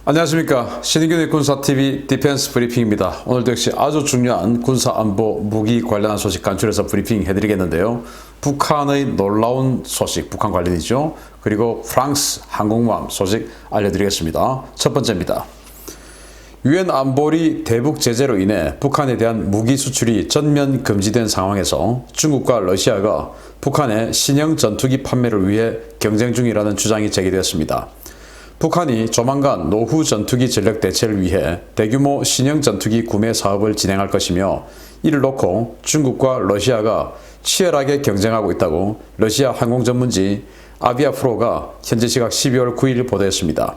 안녕하십니까. 신인균의 군사TV 디펜스 브리핑입니다. 오늘도 역시 아주 중요한 군사안보 무기 관련한 소식 간추려서 브리핑 해드리겠는데요. 북한의 놀라운 소식, 북한 관련이죠. 그리고 프랑스 항공모함 소식 알려드리겠습니다. 첫 번째입니다. 유엔 안보리 대북 제재로 인해 북한에 대한 무기 수출이 전면 금지된 상황에서 중국과 러시아가 북한의 신형 전투기 판매를 위해 경쟁 중이라는 주장이 제기되었습니다. 북한이 조만간 노후 전투기 전력 대체를 위해 대규모 신형 전투기 구매 사업을 진행할 것이며, 이를 놓고 중국과 러시아가 치열하게 경쟁하고 있다고 러시아 항공 전문지 아비아프로가 현지 시각 12월 9일 보도했습니다.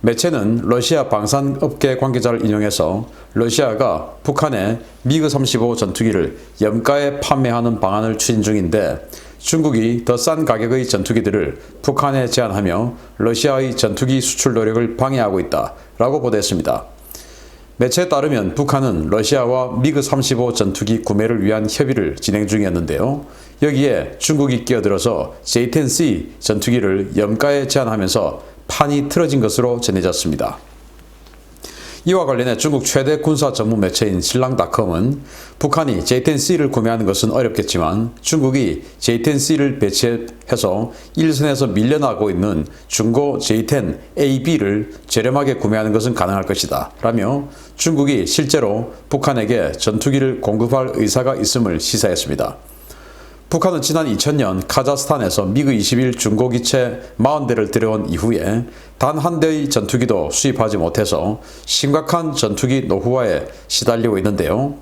매체는 러시아 방산업계 관계자를 인용해서 러시아가 북한에 미그-35 전투기를 염가에 판매하는 방안을 추진 중인데, 중국이 더 싼 가격의 전투기들을 북한에 제한하며 러시아의 전투기 수출 노력을 방해하고 있다라고 보도했습니다. 매체에 따르면 북한은 러시아와 미그-35 전투기 구매를 위한 협의를 진행 중이었는데요. 여기에 중국이 끼어들어서 J-10C 전투기를 염가에 제한하면서 판이 틀어진 것으로 전해졌습니다. 이와 관련해 중국 최대 군사 전문 매체인 신랑닷컴은 북한이 J-10C를 구매하는 것은 어렵겠지만 중국이 J-10C를 배치해서 일선에서 밀려나고 있는 중고 J-10AB를 저렴하게 구매하는 것은 가능할 것이다 라며 중국이 실제로 북한에게 전투기를 공급할 의사가 있음을 시사했습니다. 북한은 지난 2000년 카자흐스탄에서 미그-21 중고기체 40대를 들여온 이후에 단 한 대의 전투기도 수입하지 못해서 심각한 전투기 노후화에 시달리고 있는데요.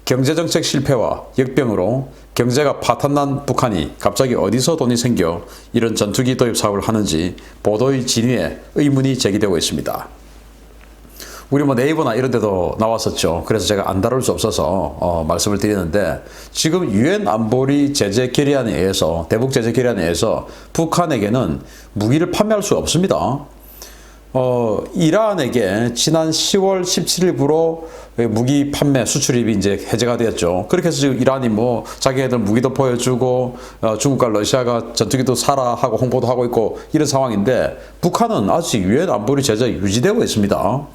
경제정책 실패와 역병으로 경제가 파탄난 북한이 갑자기 어디서 돈이 생겨 이런 전투기 도입 사업을 하는지 보도의 진위에 의문이 제기되고 있습니다. 우리 네이버나 이런 데도 나왔었죠. 그래서 제가 안 다룰 수 없어서 말씀을 드리는데, 지금 유엔 안보리 제재 결의안에 의해서, 대북 제재 결의안에 의해서 북한에게는 무기를 판매할 수 없습니다. 이란에게 지난 10월 17일부로 무기 판매 수출입이 이제 해제가 되었죠. 그렇게 해서 지금 이란이 자기네들 무기도 보여주고 중국과 러시아가 전투기도 사라 하고 홍보도 하고 있고 이런 상황인데, 북한은 아직 유엔 안보리 제재 유지되고 있습니다.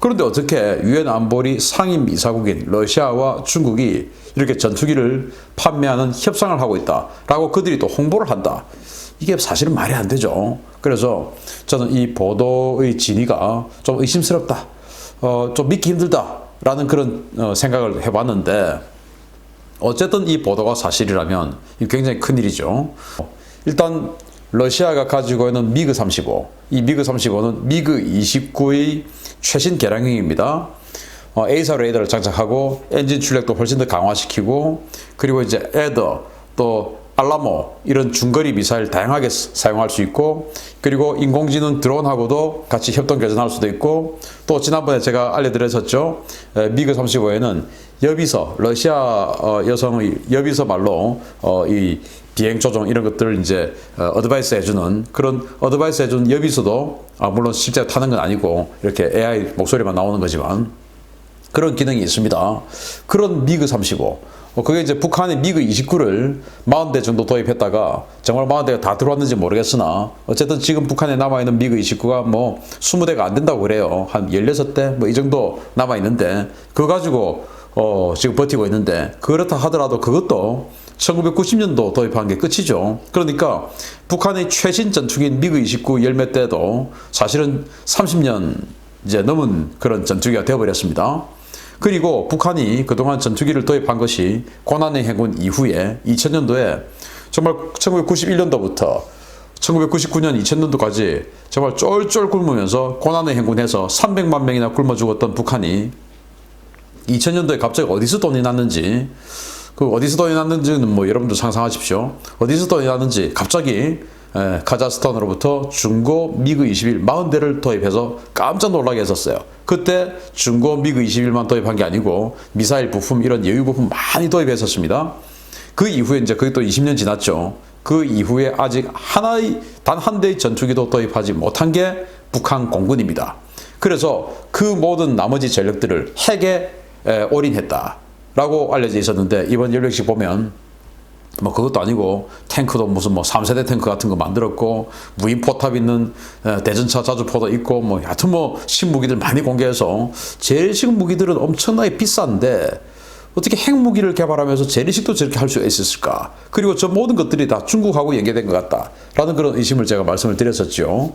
그런데 어떻게 유엔 안보리 상임 이사국인 러시아와 중국이 이렇게 전투기를 판매하는 협상을 하고 있다라고 그들이 또 홍보를 한다. 이게 사실은 말이 안 되죠. 그래서 저는 이 보도의 진위가 좀 의심스럽다, 좀 믿기 힘들다라는 그런 생각을 해봤는데, 어쨌든 이 보도가 사실이라면 굉장히 큰일이죠. 일단 러시아가 가지고 있는 미그-35, 이 미그-35는 미그-29의 최신 개량형입니다. A사 레이더를 장착하고 엔진 출력도 훨씬 더 강화시키고, 그리고 이제 에더, 또 알라모 이런 중거리 미사일 다양하게 사용할 수 있고, 그리고 인공지능 드론하고도 같이 협동 교전할 수도 있고, 또 지난번에 제가 알려드렸었죠. 미그-35에는 여비서, 러시아 여성의 여비서 말로 이 비행 조종 이런 것들을 이제 어드바이스 해주는, 그런 어드바이스 해주는 여비서도 물론 실제 타는 건 아니고 이렇게 AI 목소리만 나오는 거지만 그런 기능이 있습니다. 그런 미그-35, 그게 이제 북한의 미그-29를 40대 정도 도입했다가 정말 40대가 다 들어왔는지 모르겠으나 어쨌든 지금 북한에 남아있는 미그-29가 20대가 안 된다고 그래요. 한 16대 이 정도 남아있는데 그거 가지고 지금 버티고 있는데, 그렇다 하더라도 그것도 1990년도 도입한 게 끝이죠. 그러니까 북한의 최신 전투기인 미그-29 열몇 대도 사실은 30년 이제 넘은 그런 전투기가 되어버렸습니다. 그리고 북한이 그동안 전투기를 도입한 것이 고난의 해군 이후에 2000년도에 정말 1991년도부터 1999년 2000년도까지 정말 쫄쫄 굶으면서 고난의 해군에서 300만 명이나 굶어 죽었던 북한이 2000년도에 갑자기 어디서 돈이 났는지, 어디서 돈이 났는지는 여러분들 상상하십시오. 어디서 돈이 났는지 갑자기 카자흐스탄으로부터 중고 미그-21 40대를 도입해서 깜짝 놀라게 했었어요. 그때 중고 미그-21만 도입한 게 아니고 미사일 부품, 이런 여유 부품 많이 도입했었습니다. 그 이후에 이제 그게 또 20년 지났죠. 그 이후에 아직 단 한 대의 전투기도 도입하지 못한 게 북한 공군입니다. 그래서 그 모든 나머지 전력들을 핵에 올인했다라고 알려져 있었는데, 이번 연락식 보면 뭐 그것도 아니고 탱크도 무슨 뭐 3세대 탱크 같은 거 만들었고 무인 포탑 있는 대전차 자주포도 있고 뭐 하여튼 뭐 신무기들 많이 공개해서 재래식 무기들은 엄청나게 비싼데 어떻게 핵무기를 개발하면서 재래식도 저렇게 할 수 있었을까? 그리고 저 모든 것들이 다 중국하고 연계된 것 같다라는 그런 의심을 제가 말씀을 드렸었죠.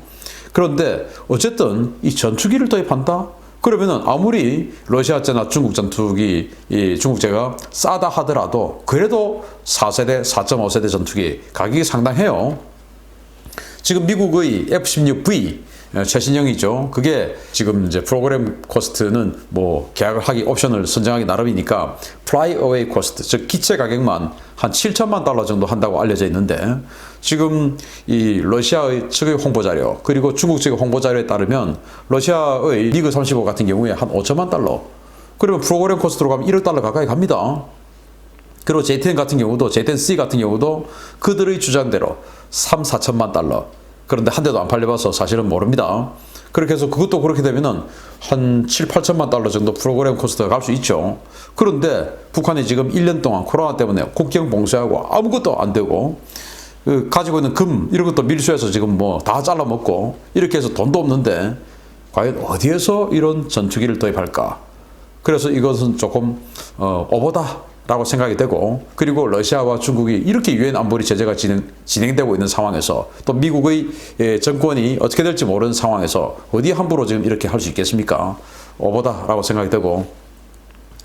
그런데 어쨌든 이 전투기를 도입한다? 그러면은 아무리 러시아제나 중국 전투기, 이 중국제가 싸다 하더라도 그래도 4세대, 4.5세대 전투기 가격이 상당해요. 지금 미국의 F-16V 최신형이죠. 그게 지금 이제 프로그램 코스트는 뭐 계약을 하기 옵션을 선정하기 나름이니까 fly away 코스트, 즉 기체 가격만 한 7천만 달러 정도 한다고 알려져 있는데 지금 이 러시아의 측의 홍보 자료 그리고 중국 측의 홍보 자료에 따르면 러시아의 미그 35 같은 경우에 한 5천만 달러. 그러면 프로그램 코스트로 가면 1억 달러 가까이 갑니다. 그리고 J10 같은 경우도 J10C 같은 경우도 그들의 주장대로 3, 4천만 달러. 그런데 한 대도 안 팔려봐서 사실은 모릅니다. 그렇게 해서 그것도 그렇게 되면은 한 7, 8천만 달러 정도 프로그램 코스트가 갈 수 있죠. 그런데 북한이 지금 1년 동안 코로나 때문에 국경 봉쇄하고 아무것도 안 되고 가지고 있는 금 이런 것도 밀수해서 지금 뭐 다 잘라먹고 이렇게 해서 돈도 없는데 과연 어디에서 이런 전투기를 도입할까? 그래서 이것은 조금 오버다 라고 생각이 되고 그리고 러시아와 중국이 이렇게 유엔 안보리 제재가 진행되고 있는 상황에서 또 미국의 정권이 어떻게 될지 모르는 상황에서 어디 함부로 지금 이렇게 할 수 있겠습니까? 오버다 라고 생각이 되고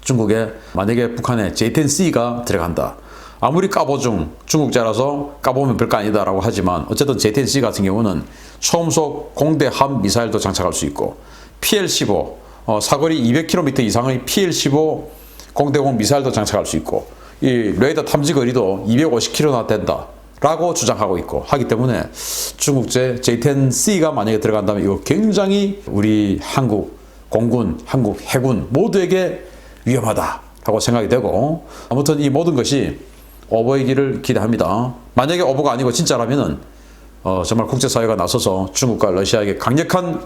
중국에 만약에 북한에 J10C가 들어간다. 아무리 까보중 중국제라서 까보면 별거 아니다 라고 하지만 어쨌든 J10C 같은 경우는 초음속 공대함 미사일도 장착할 수 있고 PL-15 사거리 200km 이상의 PL-15 공대공 미사일도 장착할 수 있고 이 레이더 탐지 거리도 250km나 된다 라고 주장하고 있고 하기 때문에 중국제 J10C가 만약에 들어간다면 이거 굉장히 우리 한국 공군, 한국 해군 모두에게 위험하다 라고 생각이 되고 아무튼 이 모든 것이 오버이기를 기대합니다. 만약에 오버가 아니고 진짜라면은 정말 국제사회가 나서서 중국과 러시아에게 강력한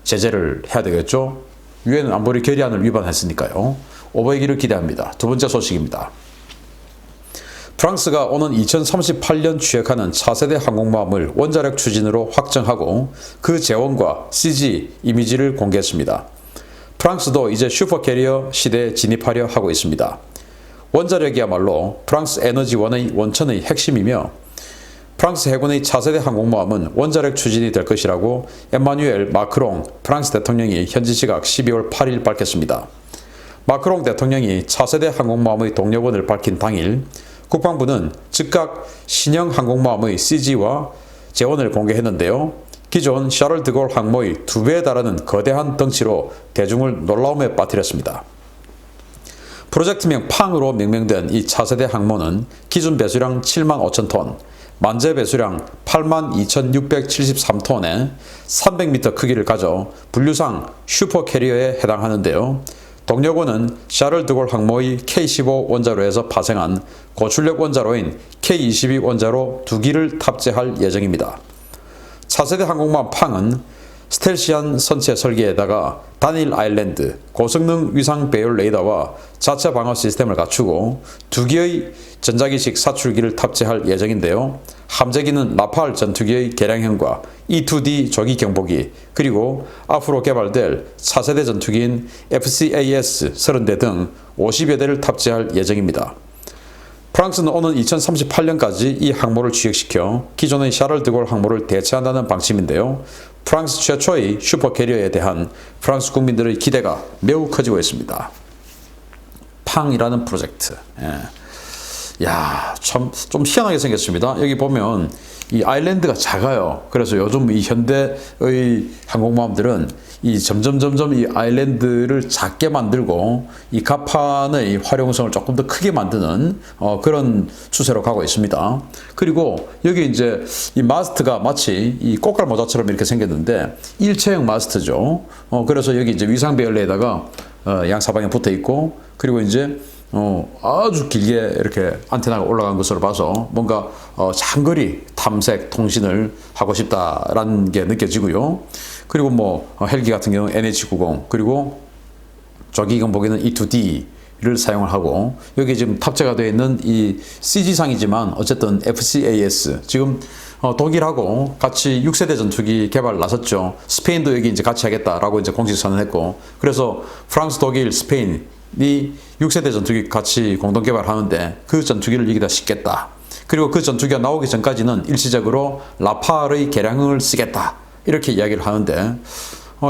제재를 해야 되겠죠. 유엔 안보리 결의안을 위반했으니까요. 오버이기를 기대합니다. 두 번째 소식입니다. 프랑스가 오는 2038년 취역하는 차세대 항공모함을 원자력 추진으로 확정하고 그 재원과 CG 이미지를 공개했습니다. 프랑스도 이제 슈퍼캐리어 시대에 진입하려 하고 있습니다. 원자력이야말로 프랑스 에너지원의 원천의 핵심이며 프랑스 해군의 차세대 항공모함은 원자력 추진이 될 것이라고 emmanuel 마크롱 프랑스 대통령이 현지 시각 12월 8일 밝혔습니다. 마크롱 대통령이 차세대 항공모함의 동력원을 밝힌 당일 국방부는 즉각 신형 항공모함의 CG와 재원을 공개했는데요. 기존 샤를 드골 항모의 2배에 달하는 거대한 덩치로 대중을 놀라움에 빠뜨렸습니다. 프로젝트명 팡으로 명명된 이 차세대 항모는 기준 배수량 7만 5천 톤, 만재 배수량 8만 2,673톤의 300m 크기를 가져 분류상 슈퍼캐리어에 해당하는데요. 동력원은 샤를 드골 항모의 K-15 원자로에서 파생한 고출력 원자로인 K-22 원자로 2기를 탑재할 예정입니다. 차세대 항공모함 팡은 스텔시한 선체 설계에다가 단일 아일랜드, 고성능 위상 배열 레이더와 자체 방어 시스템을 갖추고 2기의 전자기식 사출기를 탑재할 예정인데요. 함재기는 라팔 전투기의 개량형과 E-2D 조기 경보기 그리고 앞으로 개발될 차세대 전투기인 FCAS 30대 등 50여 대를 탑재할 예정입니다. 프랑스는 오는 2038년까지 이 항모를 취역시켜 기존의 샤를 드골 항모를 대체한다는 방침인데요. 프랑스 최초의 슈퍼캐리어에 대한 프랑스 국민들의 기대가 매우 커지고 있습니다. 팡이라는 프로젝트. 야, 참 좀 희한하게 생겼습니다. 여기 보면 이 아일랜드가 작아요. 그래서 요즘 이 현대의 항공모함들은 이 점점 이 아일랜드를 작게 만들고 이 갑판의 활용성을 조금 더 크게 만드는 그런 추세로 가고 있습니다. 그리고 여기 이제 이 마스트가 마치 이 꽃갈 모자처럼 이렇게 생겼는데 일체형 마스트죠. 그래서 여기 이제 위상 배열레에다가 양사방에 붙어 있고 그리고 이제 아주 길게 이렇게 안테나가 올라간 것으로 봐서 뭔가 장거리 탐색 통신을 하고 싶다라는 게 느껴지고요. 그리고 뭐 헬기 같은 경우는 NH90 그리고 조기 경보기는 E-2D 를 사용을 하고 여기 지금 탑재가 되어 있는 이 CG상이지만 어쨌든 FCAS 지금 독일하고 같이 6세대 전투기 개발 나섰죠. 스페인도 여기 이제 같이 하겠다라고 이제 공식 선언했고 그래서 프랑스, 독일, 스페인이 6세대 전투기 같이 공동 개발하는데 그 전투기를 여기다 싣겠다. 그리고 그 전투기가 나오기 전까지는 일시적으로 라팔의 개량을 쓰겠다. 이렇게 이야기를 하는데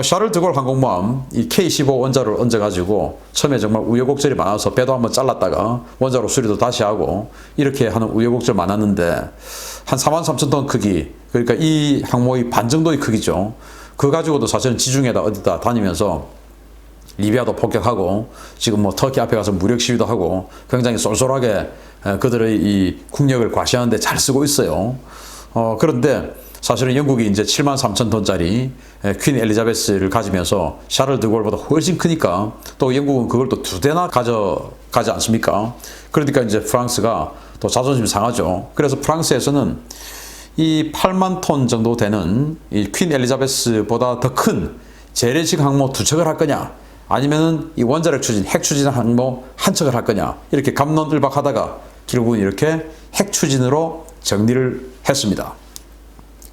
샤를 드골 항공모함 이 K-15 원자를 얹어가지고 처음에 정말 우여곡절이 많아서 배도 한번 잘랐다가 원자로 수리도 다시 하고 이렇게 하는 우여곡절 많았는데 한 43,000톤 크기 그러니까 이 항모의 반 정도의 크기죠. 그거 가지고도 사실은 지중해다 어디다 다니면서 리비아도 폭격하고 지금 뭐 터키 앞에 가서 무력 시위도 하고 굉장히 쏠쏠하게 그들의 이 국력을 과시하는데 잘 쓰고 있어요. 그런데 사실은 영국이 이제 73,000톤짜리 퀸 엘리자베스를 가지면서 샤를 드골보다 훨씬 크니까 또 영국은 그걸 또 2대나 가져가지 않습니까? 그러니까 이제 프랑스가 또 자존심 상하죠. 그래서 프랑스에서는 이 8만 톤 정도 되는 이 퀸 엘리자베스보다 더 큰 재래식 항모 2척을 할 거냐 아니면은 이 원자력 추진, 핵 추진 항모 1척을 할 거냐 이렇게 갑론을박하다가 결국은 이렇게 핵 추진으로 정리를 했습니다.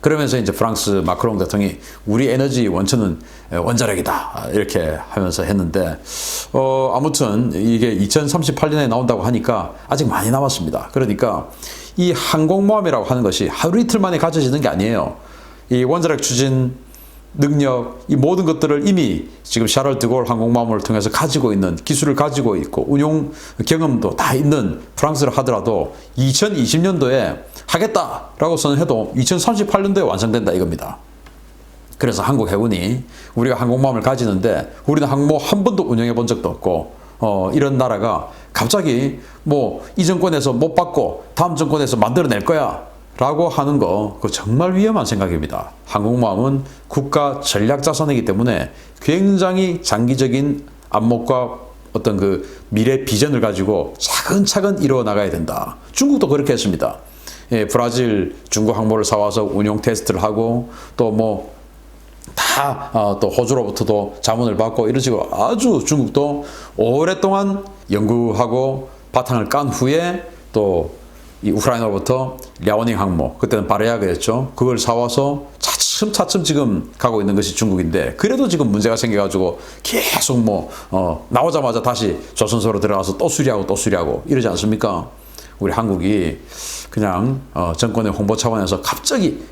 그러면서 이제 프랑스 마크롱 대통령이 우리 에너지 원천은 원자력이다 이렇게 하면서 했는데 아무튼 이게 2038년에 나온다고 하니까 아직 많이 남았습니다. 그러니까 이 항공모함이라고 하는 것이 하루 이틀 만에 가져지는 게 아니에요. 이 원자력 추진 능력 이 모든 것들을 이미 지금 샤를 드골 항공모함을 통해서 가지고 있는 기술을 가지고 있고 운용 경험도 다 있는 프랑스를 하더라도 2020년도에 하겠다라고 선언해도 2038년도에 완성된다 이겁니다. 그래서 한국 해군이 우리가 항공모함을 가지는데 우리는 항모 한 번도 운영해 본 적도 없고 이런 나라가 갑자기 뭐 이 정권에서 못 받고 다음 정권에서 만들어낼 거야 라고 하는 거 그거 정말 위험한 생각입니다. 항공모함은 국가 전략 자산이기 때문에 굉장히 장기적인 안목과 어떤 그 미래 비전을 가지고 차근차근 이루어 나가야 된다. 중국도 그렇게 했습니다. 예, 브라질 중국 항모를 사와서 운용 테스트를 하고 또 뭐 다 또 호주로부터도 자문을 받고 이런 식으로 아주 중국도 오랫동안 연구하고 바탕을 깐 후에 또 이 우크라이나로부터 랴오닝 항모 그때는 바레아그였죠. 그걸 사와서 차츰차츰 지금 가고 있는 것이 중국인데 그래도 지금 문제가 생겨가지고 계속 뭐 나오자마자 다시 조선소로 들어가서 또 수리하고 이러지 않습니까? 우리 한국이 그냥 정권의 홍보 차원에서 갑자기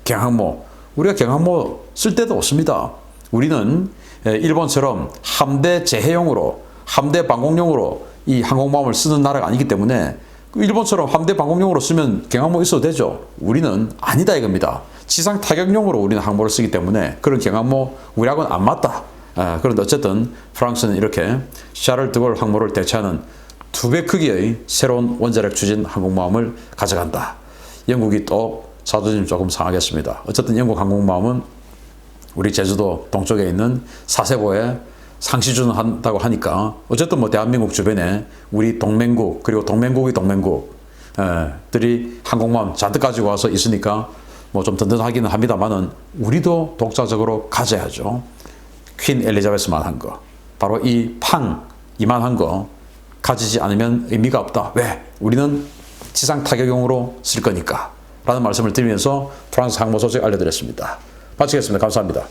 경항모 우리가 경항모 쓸 데도 없습니다. 우리는 일본처럼 함대 재해용으로 함대 방공용으로 이 항공모함을 쓰는 나라가 아니기 때문에 일본처럼 함대 방공용으로 쓰면 경항모 있어도 되죠. 우리는 아니다 이겁니다. 지상 타격용으로 우리는 항모를 쓰기 때문에 그런 경항모 우리하고는 안 맞다. 그런데 어쨌든 프랑스는 이렇게 샤를 드골 항모를 대체하는 2배 크기의 새로운 원자력 추진 항공모함을 가져간다. 영국이 또 자존심 조금 상하겠습니다. 어쨌든 영국 항공모함은 우리 제주도 동쪽에 있는 사세보에 상시주는 한다고 하니까 어쨌든 뭐 대한민국 주변에 우리 동맹국 그리고 동맹국의 동맹국들이 항공모함 잔뜩 가지고 와서 있으니까 뭐 좀 든든하기는 합니다만은 우리도 독자적으로 가져야죠. 퀸 엘리자베스만 한 거 바로 이 팡 이만한 거 가지지 않으면 의미가 없다. 왜? 우리는 지상 타격용으로 쓸 거니까 라는 말씀을 드리면서 프랑스 항모 소식 알려드렸습니다. 마치겠습니다. 감사합니다.